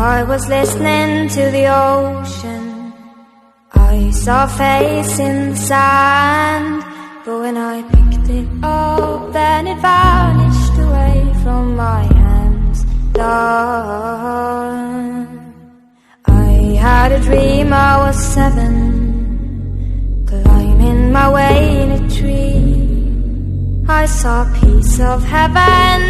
I was listening to the ocean. I saw a face in the sand, but when I picked it up, then it vanished away from my hands. Done. I had a dream I was 7, climbing my way in a tree. I saw a piece of heaven.